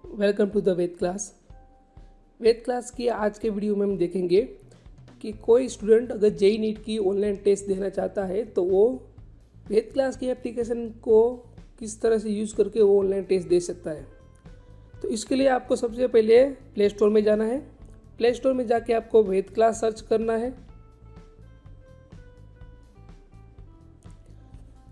Welcome to the Ved class. Ved class की आज के वीडियो में हम देखेंगे कि कोई स्टूडेंट अगर जेई नीट की ऑनलाइन टेस्ट देना चाहता है तो वो वेद क्लास की एप्लीकेशन को किस तरह से यूज़ करके वो ऑनलाइन टेस्ट दे सकता है। तो इसके लिए आपको सबसे पहले प्ले स्टोर में जाना है। प्ले स्टोर में जाके आपको वेद क्लास सर्च करना है।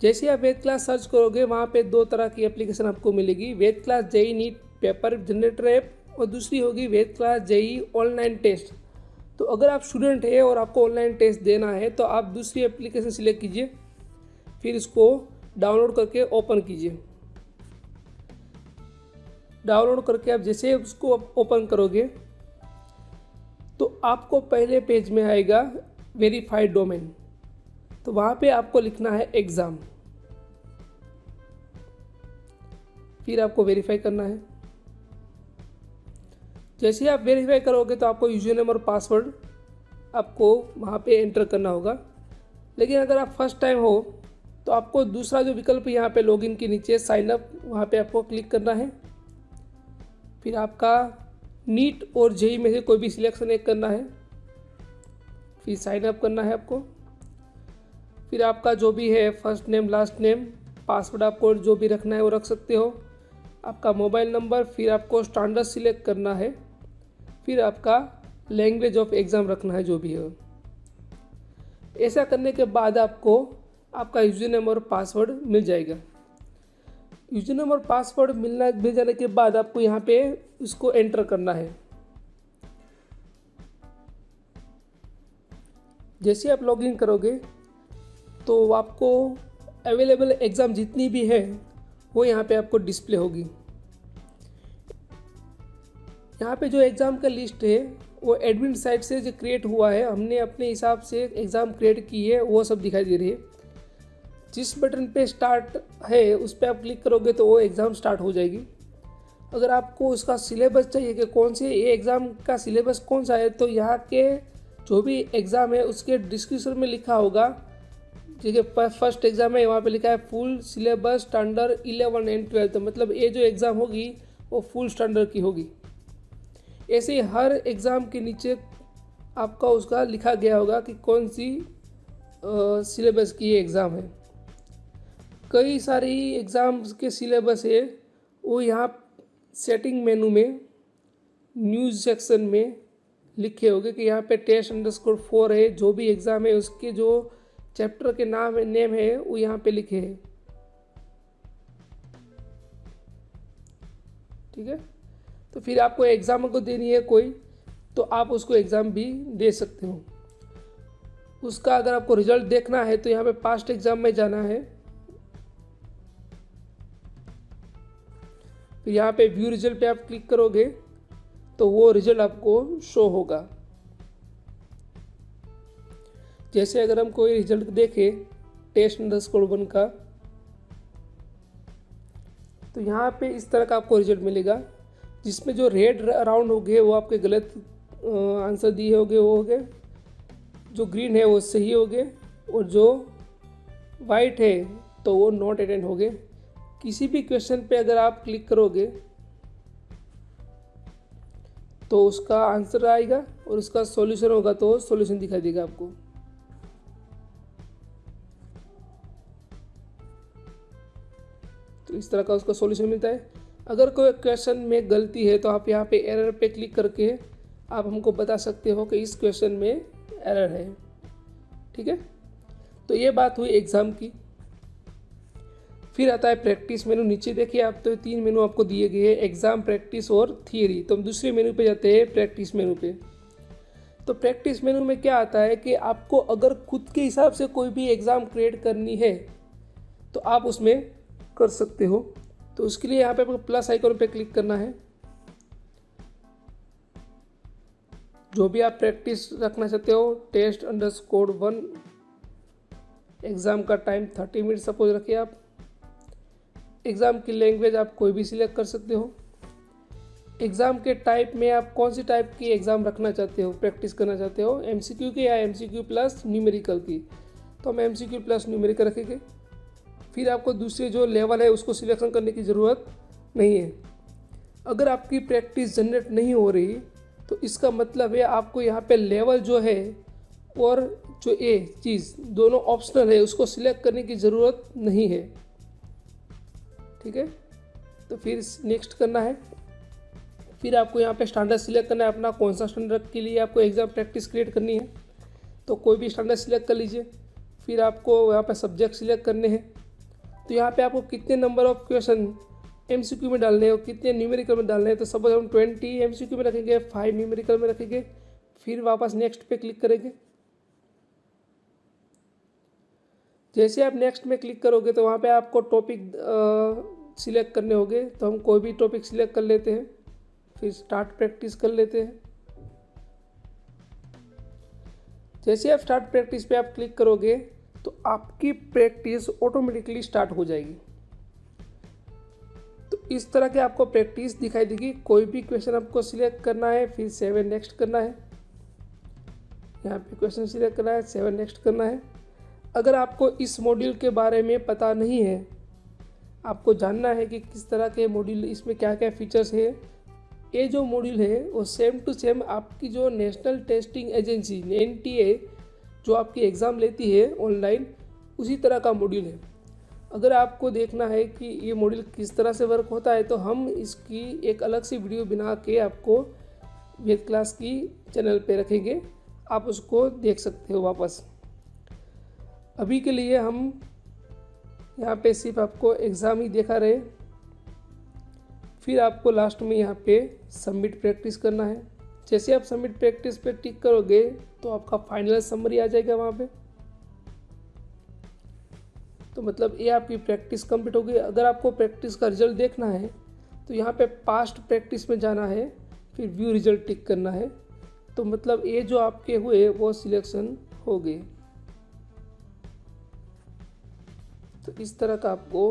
जैसे आप वेद क्लास सर्च करोगे वहाँ पे दो तरह की एप्लीकेशन आपको मिलेगी, Ved class JEE NEET paper generator app और दूसरी होगी Ved class JEE online test. तो अगर आप स्टूडेंट है और आपको ऑनलाइन टेस्ट देना है तो आप दूसरी एप्लीकेशन सिलेक्ट कीजिए, फिर इसको डाउनलोड करके ओपन कीजिए। डाउनलोड करके आप जैसे उसको ओपन करोगे तो आपको पहले पेज में आएगा वेरीफाइड डोमेन। तो वहाँ पे आपको लिखना है एग्ज़ाम, फिर आपको वेरीफाई करना है। जैसे आप वेरीफाई करोगे तो आपको यूजर नेम और पासवर्ड आपको वहाँ पे एंटर करना होगा। लेकिन अगर आप फर्स्ट टाइम हो तो आपको दूसरा जो विकल्प यहाँ पे लॉगिन के नीचे साइन अप, वहाँ पे आपको क्लिक करना है। फिर आपका नीट और जेई में से कोई भी सिलेक्शन एक करना है, फिर साइन अप करना है आपको। फिर आपका जो भी है first name last name, password आपको जो भी रखना है वो रख सकते हो, आपका मोबाइल नंबर, फिर आपको स्टैंडर्ड सिलेक्ट करना है, फिर आपका लैंग्वेज ऑफ एग्ज़ाम रखना है जो भी है। ऐसा करने के बाद आपको आपका यूजर नेम और पासवर्ड मिल जाएगा। यूजर नेम और पासवर्ड मिल जाने के बाद आपको यहाँ पे उसको एंटर करना है। जैसे आप लॉगिन करोगे तो आपको अवेलेबल एग्ज़ाम जितनी भी है वो यहाँ पे आपको डिस्प्ले होगी। यहाँ पे जो एग्ज़ाम का लिस्ट है वो एडमिन साइट से जो क्रिएट हुआ है, हमने अपने हिसाब से एग्ज़ाम क्रिएट की है, वो सब दिखाई दे रही है। जिस बटन पे स्टार्ट है उस पर आप क्लिक करोगे तो वो एग्ज़ाम स्टार्ट हो जाएगी। अगर आपको उसका सिलेबस चाहिए कि कौन से ये एग्ज़ाम का सिलेबस कौन सा है, तो यहाँ के जो भी एग्ज़ाम है उसके डिस्क्रिप्शन में लिखा होगा। जैसे फर्स्ट एग्ज़ाम है वहाँ पे लिखा है फुल सिलेबस स्टैंडर्ड 11 एंड 12, मतलब ये जो एग्ज़ाम होगी वो फुल स्टैंडर्ड की होगी। ऐसे ही हर एग्ज़ाम के नीचे आपका उसका लिखा गया होगा कि कौन सी सिलेबस की एग्ज़ाम है। कई सारी एग्ज़ाम्स के सिलेबस है वो यहाँ सेटिंग मेनू में न्यूज़ सेक्शन में लिखे होंगे कि यहाँ पे test_4 है, जो भी एग्ज़ाम है उसके जो चैप्टर के नेम है वो यहाँ पे लिखे हैं। ठीक है, तो फिर आपको एग्ज़ाम को देनी है कोई तो आप उसको एग्ज़ाम भी दे सकते हो। उसका अगर आपको रिजल्ट देखना है तो यहाँ पे पास्ट एग्ज़ाम में जाना है, फिर यहाँ पे व्यू रिजल्ट पे आप क्लिक करोगे तो वो रिजल्ट आपको शो होगा। जैसे अगर हम कोई रिजल्ट देखें test_1 का, तो यहाँ पे इस तरह का आपको रिजल्ट मिलेगा, जिसमें जो रेड राउंड हो गए वो आपके गलत आंसर दिए होंगे वो हो गए, जो ग्रीन है वो सही हो गए, और जो वाइट है तो वो नॉट अटेंड हो गए। किसी भी क्वेश्चन पे अगर आप क्लिक करोगे तो उसका आंसर आएगा और उसका सॉल्यूशन होगा तो सॉल्यूशन दिखाई देगा आपको। तो इस तरह का उसका सॉल्यूशन मिलता है। अगर कोई क्वेश्चन में गलती है तो आप यहाँ पे एरर पे क्लिक करके आप हमको बता सकते हो कि इस क्वेश्चन में एरर है। ठीक है, तो ये बात हुई एग्ज़ाम की। फिर आता है प्रैक्टिस मेनू। नीचे देखिए आप, तो 3 मेनू आपको दिए गए हैं, एग्ज़ाम, प्रैक्टिस और थियरी। तो हम दूसरे मेनू पे जाते हैं, प्रैक्टिस मेनू पे। तो प्रैक्टिस मेनू में क्या आता है कि आपको अगर खुद के हिसाब से कोई भी एग्ज़ाम क्रिएट करनी है तो आप उसमें कर सकते हो। तो उसके लिए यहाँ पे आपको प्लस आइकन पे क्लिक करना है। जो भी आप प्रैक्टिस रखना चाहते हो, test_1 एग्ज़ाम का टाइम 30 मिनट सपोज रखिए आप। एग्ज़ाम की लैंग्वेज आप कोई भी सिलेक्ट कर सकते हो। एग्ज़ाम के टाइप में आप कौन सी टाइप की एग्ज़ाम रखना चाहते हो, प्रैक्टिस करना चाहते हो, MCQ की या MCQ प्लस न्यूमेरिकल की, तो हम MCQ प्लस न्यूमेरिकल रखेंगे। फिर आपको दूसरे जो लेवल है उसको सिलेक्शन करने की ज़रूरत नहीं है। अगर आपकी प्रैक्टिस जनरेट नहीं हो रही तो इसका मतलब है आपको यहाँ पे लेवल जो है और जो ए चीज़ दोनों ऑप्शनल है उसको सिलेक्ट करने की ज़रूरत नहीं है। ठीक है, तो फिर नेक्स्ट करना है। फिर आपको यहाँ पे स्टैंडर्ड सिलेक्ट करना है अपना, कौन सा स्टैंडर्ड के लिए आपको एग्ज़ाम प्रैक्टिस क्रिएट करनी है, तो कोई भी स्टैंडर्ड सिलेक्ट कर लीजिए। फिर आपको यहाँ पे सब्जेक्ट सिलेक्ट करने हैं। तो यहाँ पे आपको कितने नंबर ऑफ क्वेश्चन एमसीक्यू में डालने हैं और कितने न्यूमेरिकल में डालने हैं। तो सपोज हम 20 एमसीक्यू में रखेंगे, 5 न्यूमेरिकल में रखेंगे, फिर वापस नेक्स्ट पे क्लिक करेंगे। जैसे आप नेक्स्ट में क्लिक करोगे तो वहाँ पे आपको टॉपिक सिलेक्ट करने होंगे। तो हम कोई भी टॉपिक सिलेक्ट कर लेते हैं, फिर स्टार्ट प्रैक्टिस कर लेते हैं। जैसे आप स्टार्ट प्रैक्टिस पे आप क्लिक करोगे तो आपकी प्रैक्टिस ऑटोमेटिकली स्टार्ट हो जाएगी। तो इस तरह के आपको प्रैक्टिस दिखाई देगी। कोई भी क्वेश्चन आपको सिलेक्ट करना है, फिर 7 नेक्स्ट करना है। यहाँ पे क्वेश्चन सिलेक्ट करना है, 7 नेक्स्ट करना है। अगर आपको इस मॉड्यूल के बारे में पता नहीं है, आपको जानना है कि किस तरह के मॉड्यूल, इसमें क्या क्या फीचर्स है, ये जो मॉड्यूल है वो सेम टू सेम आपकी जो नेशनल टेस्टिंग एजेंसी NTA जो आपकी एग्ज़ाम लेती है ऑनलाइन, उसी तरह का मॉड्यूल है। अगर आपको देखना है कि ये मॉड्यूल किस तरह से वर्क होता है तो हम इसकी एक अलग सी वीडियो बना के आपको वेद क्लास की चैनल पे रखेंगे, आप उसको देख सकते हो वापस। अभी के लिए हम यहाँ पे सिर्फ आपको एग्ज़ाम ही दिखा रहे। फिर आपको लास्ट में यहाँ पे सबमिट प्रैक्टिस करना है। जैसे आप सबमिट प्रैक्टिस पे टिक करोगे तो आपका फाइनल समरी आ जाएगा वहाँ पे। तो मतलब ये आपकी प्रैक्टिस कंप्लीट हो गई। अगर आपको प्रैक्टिस का रिजल्ट देखना है तो यहाँ पे पास्ट प्रैक्टिस में जाना है, फिर व्यू रिजल्ट टिक करना है। तो मतलब ये जो आपके हुए वो सिलेक्शन हो गए। तो इस तरह का आपको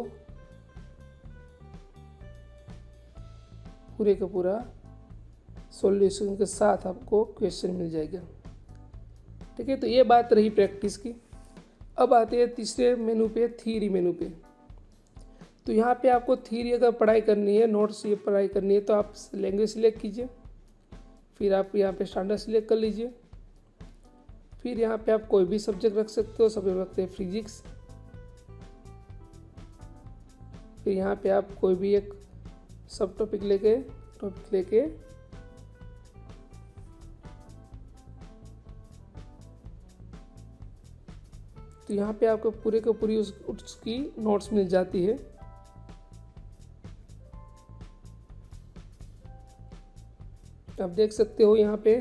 पूरे का पूरा सॉल्यूशन के साथ आपको क्वेश्चन मिल जाएगा। ठीक है, तो ये बात रही प्रैक्टिस की। अब आते हैं तीसरे मेनू पे, थ्योरी मेनू पे। तो यहाँ पे आपको थ्योरी अगर पढ़ाई करनी है, नोट्स ये पढ़ाई करनी है, तो आप लैंग्वेज सिलेक्ट कीजिए। फिर आप यहाँ पे स्टैंडर्ड सिलेक्ट कर लीजिए। फिर यहाँ पे आप कोई भी सब्जेक्ट रख सकते हो, सब्जेक्ट रखते हैं फिजिक्स। फिर यहाँ पे आप कोई भी एक सब टॉपिक लेके तो यहाँ पे आपको पूरे को पूरी उसकी नोट्स मिल जाती है। आप देख सकते हो यहाँ पे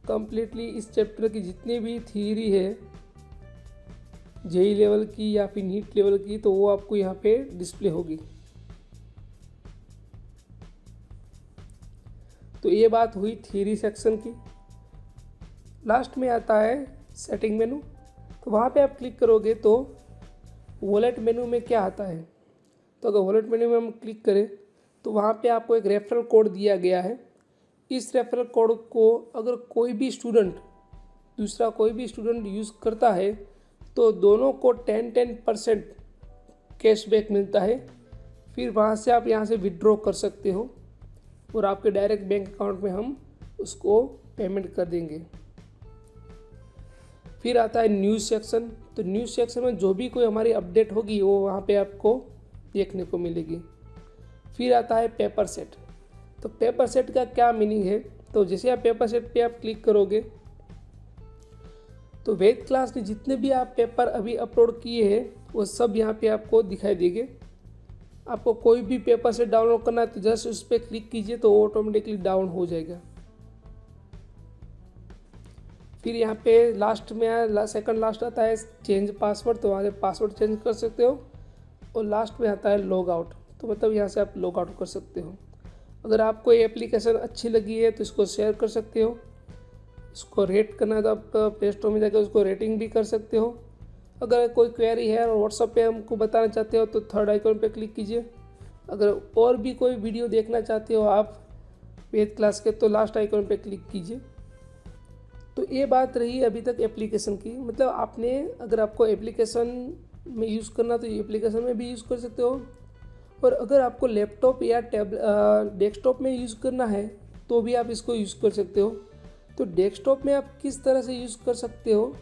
कम्प्लीटली इस चैप्टर की जितनी भी थ्योरी है जेई लेवल की या फिर नीट लेवल की, तो वो आपको यहाँ पे डिस्प्ले होगी। तो ये बात हुई थ्योरी सेक्शन की। लास्ट में आता है सेटिंग मेनू। तो वहाँ पे आप क्लिक करोगे तो वॉलेट मेनू में क्या आता है। तो अगर वॉलेट मेनू में हम क्लिक करें तो वहाँ पे आपको एक रेफरल कोड दिया गया है। इस रेफरल कोड को अगर कोई भी स्टूडेंट, दूसरा कोई भी स्टूडेंट यूज़ करता है तो दोनों को 10% कैशबैक मिलता है। फिर वहाँ से आप यहाँ से विड्रॉ कर सकते हो और आपके डायरेक्ट बैंक अकाउंट में हम उसको पेमेंट कर देंगे। फिर आता है न्यूज़ सेक्शन। तो न्यूज़ सेक्शन में जो भी कोई हमारी अपडेट होगी वो वहाँ पे आपको देखने को मिलेगी। फिर आता है पेपर सेट। तो पेपर सेट का क्या मीनिंग है, तो जैसे आप पेपर सेट पे आप क्लिक करोगे तो वेद क्लास ने जितने भी आप पेपर अभी अपलोड किए हैं वो सब यहाँ पे आपको दिखाई देंगे। आपको कोई भी पेपर सेट डाउनलोड करना है तो जस्ट उस पर क्लिक कीजिए तो ऑटोमेटिकली डाउन हो जाएगा। फिर यहाँ पे लास्ट में सेकंड लास्ट आता है चेंज पासवर्ड। तो वहाँ से पासवर्ड चेंज कर सकते हो। और लास्ट में आता है लॉग आउट। तो मतलब यहाँ से आप लॉग आउट कर सकते हो। अगर आपको ये एप्लीकेशन अच्छी लगी है तो इसको शेयर कर सकते हो। इसको रेट करना है तो आप प्ले स्टोर में जाकर उसको रेटिंग भी कर सकते हो। अगर कोई क्वेरी है और व्हाट्सएप पे हमको बताना चाहते हो तो थर्ड आइकॉन पे क्लिक कीजिए। अगर और भी कोई वीडियो देखना चाहते हो आप वेद क्लास के तो लास्ट आइकॉन पे क्लिक कीजिए। तो ये बात रही अभी तक एप्लीकेशन की। मतलब आपने अगर आपको एप्लीकेशन में यूज़ करना तो ये एप्लीकेशन में भी यूज़ कर सकते हो पर अगर आपको लैपटॉप या डेस्कटॉप में यूज़ करना है तो भी आप इसको यूज़ कर सकते हो। तो डेस्कटॉप में आप किस तरह से यूज़ कर सकते हो,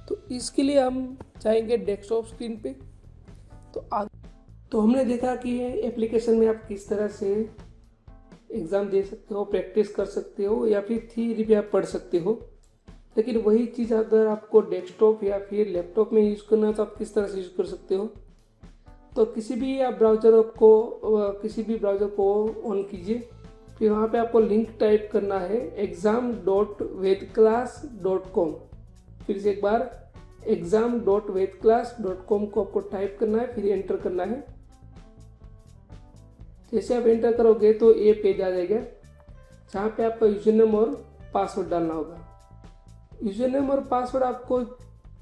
तो इसके लिए हम जाएंगे डेस्कटॉप स्क्रीन पे। तो हमने देखा कि एप्लीकेशन में आप किस तरह से एग्ज़ाम दे सकते हो, प्रैक्टिस कर सकते हो या फिर थ्योरी भी आप पढ़ सकते हो। लेकिन वही चीज़ अगर आपको डेस्कटॉप या फिर लैपटॉप में यूज़ करना है तो आप किस तरह से यूज़ कर सकते हो। तो किसी भी ब्राउज़र को ऑन कीजिए, फिर वहाँ पे आपको लिंक टाइप करना है exam.vedclass.com। फिर से एक बार exam.vedclass.com को आपको टाइप करना है, फिर एंटर करना है। जैसे आप एंटर करोगे तो ये पेज आ जाएगा जहाँ पे आपका यूजर नेम और पासवर्ड डालना होगा। यूजर नेम और पासवर्ड आपको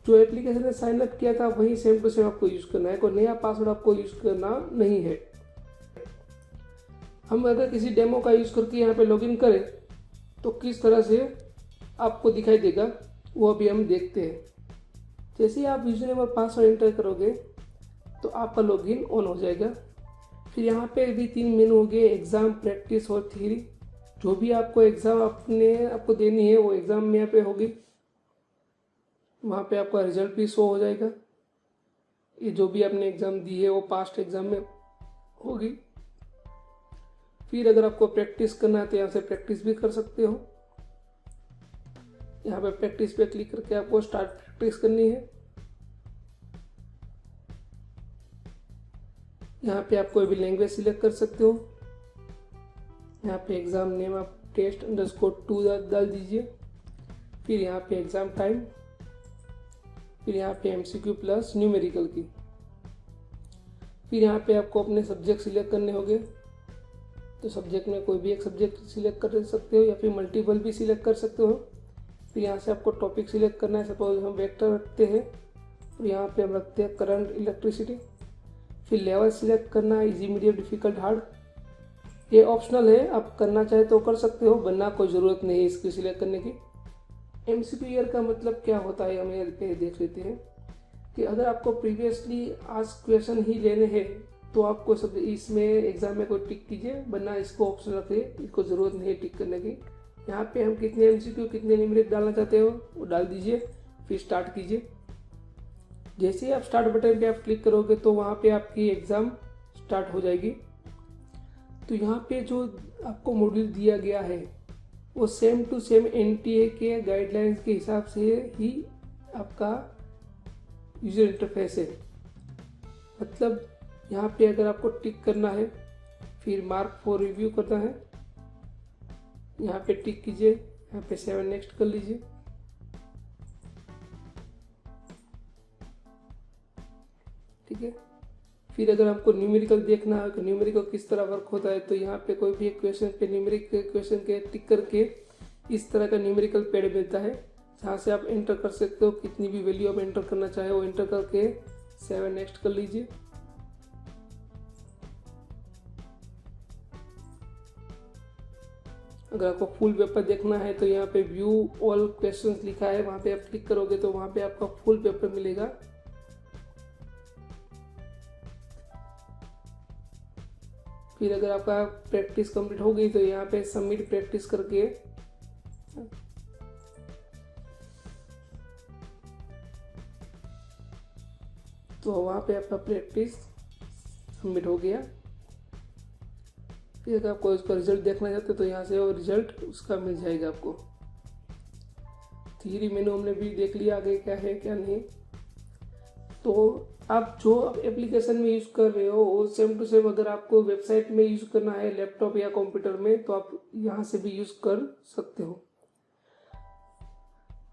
जो एप्लीकेशन में साइन अप किया था वही सेम टू सेम आपको यूज़ करना है, कोई नया पासवर्ड आपको यूज़ करना नहीं है। हम अगर किसी डेमो का यूज़ करके यहाँ पे लॉगिन करें तो किस तरह से आपको दिखाई देगा वो अभी हम देखते हैं। जैसे ही आप यूजर नेम और पासवर्ड एंटर करोगे तो आपका लॉगिन ऑन हो जाएगा। फिर यहाँ पे भी 3 मेनू हो गए, एग्ज़ाम, प्रैक्टिस और थ्योरी। जो भी आपको एग्ज़ाम आपको देनी है वो एग्ज़ाम में यहाँ पे होगी, वहाँ पे आपका रिजल्ट भी शो हो जाएगा। ये जो भी आपने एग्ज़ाम दी है वो पास्ट एग्ज़ाम में होगी। फिर अगर आपको प्रैक्टिस करना है तो यहाँ से प्रैक्टिस भी कर सकते हो। यहाँ पे प्रैक्टिस पे क्लिक करके आपको स्टार्ट प्रैक्टिस करनी है। यहाँ पे आप कोई भी लैंग्वेज सिलेक्ट कर सकते हो। यहाँ पे एग्ज़ाम नेम आप test_2 डाल दीजिए। फिर यहाँ पे एग्ज़ाम टाइम, फिर यहाँ पे MCQ प्लस न्यूमेरिकल की। फिर यहाँ पे आपको अपने सब्जेक्ट सिलेक्ट करने होंगे। तो सब्जेक्ट में कोई भी एक सब्जेक्ट सिलेक्ट कर सकते हो या फिर मल्टीपल भी सिलेक्ट कर सकते हो। फिर यहाँ से आपको टॉपिक सिलेक्ट करना है। सपोज हम वेक्टर रखते हैं और यहाँ पे हम रखते हैं करंट इलेक्ट्रिसिटी। फिर लेवल सिलेक्ट करना है, इजी, मीडियम, डिफिकल्ट, हार्ड। ये ऑप्शनल है, आप करना चाहे तो कर सकते हो, वरना कोई ज़रूरत नहीं है इसकी सिलेक्ट करने की। MCQ ईयर का मतलब क्या होता है हम ये देख लेते हैं कि अगर आपको प्रीवियसली आस्क्ड क्वेश्चन ही लेने हैं तो आपको सब इसमें एग्जाम में कोई टिक कीजिए, वरना इसको ऑप्शन रखिए, इसको ज़रूरत नहीं है टिक करने की। यहाँ पे हम कितने MCQ कितने न्यूमेरिक डालना चाहते हो वो डाल दीजिए, फिर स्टार्ट कीजिए। जैसे ही आप स्टार्ट बटन पे आप क्लिक करोगे तो वहाँ पे आपकी एग्ज़ाम स्टार्ट हो जाएगी। तो यहाँ पे जो आपको मॉड्यूल दिया गया है वो सेम टू सेम NTA के गाइडलाइंस के हिसाब से ही आपका यूजर इंटरफेस है। मतलब यहाँ पे अगर आपको टिक करना है, फिर मार्क फॉर रिव्यू करना है, यहाँ पे टिक कीजिए, यहाँ पे 7 नेक्स्ट कर लीजिए। ठीक है। फिर अगर आपको न्यूमेरिकल देखना है कि न्यूमेरिकल किस तरह वर्क होता है तो यहाँ पे कोई भी एक क्वेश्चन पे न्यूमेरिकल क्वेश्चन के टिक करके इस तरह का न्यूमेरिकल पैड मिलता है जहाँ से आप एंटर कर सकते हो, कितनी भी वैल्यू आप एंटर करना चाहे वो एंटर करके 7 नेक्स्ट कर लीजिए। अगर आपको फुल पेपर देखना है तो यहाँ पे व्यू ऑल क्वेश्चंस लिखा है, वहाँ पे आप क्लिक करोगे तो वहाँ पे आपका फुल पेपर मिलेगा। फिर अगर आपका प्रैक्टिस कंप्लीट हो गई तो यहाँ पे सबमिट प्रैक्टिस करके तो वहाँ पे आपका प्रैक्टिस सबमिट हो गया। फिर अगर आपको उसका रिजल्ट देखना चाहते तो यहाँ से वो रिजल्ट उसका मिल जाएगा आपको। थ्योरी मेनू हमने भी देख लिया आगे क्या है क्या नहीं। तो आप जो एप्लीकेशन में यूज़ कर रहे हो वो सेम टू सेम अगर आपको वेबसाइट में यूज़ करना है लैपटॉप या कंप्यूटर में तो आप यहाँ से भी यूज़ कर सकते हो।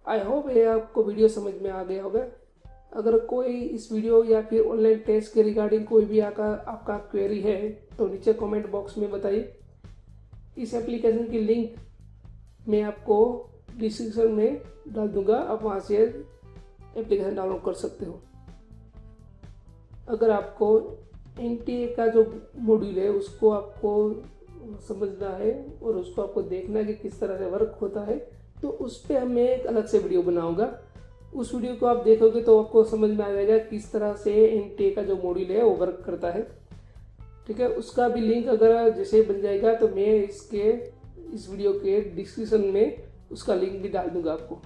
आई होप ये आपको वीडियो समझ में आ गया होगा। अगर कोई इस वीडियो या फिर ऑनलाइन टेस्ट के रिगार्डिंग कोई भी आपका क्वेरी है तो नीचे कमेंट बॉक्स में बताइए। इस एप्लीकेशन की लिंक मैं आपको डिस्क्रिप्शन में डाल दूंगा, आप वहाँ से एप्लीकेशन डाउनलोड कर सकते हो। अगर आपको NTA का जो मॉड्यूल है उसको आपको समझना है और उसको आपको देखना है कि किस तरह से वर्क होता है तो उस पर मैं एक अलग से वीडियो बनाऊंगा। उस वीडियो को आप देखोगे तो आपको समझ में आ जाएगा किस तरह से NTA का जो मॉड्यूल है वो वर्क करता है। ठीक है। उसका भी लिंक अगर जैसे बन जाएगा तो मैं इस वीडियो के डिस्क्रिप्शन में उसका लिंक भी डाल दूंगा आपको,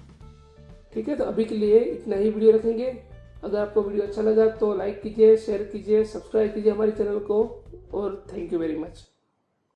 ठीक है। तो अभी के लिए इतना ही वीडियो रखेंगे। अगर आपको वीडियो अच्छा लगा तो लाइक कीजिए, शेयर कीजिए, सब्सक्राइब कीजिए हमारे चैनल को, और थैंक यू वेरी मच।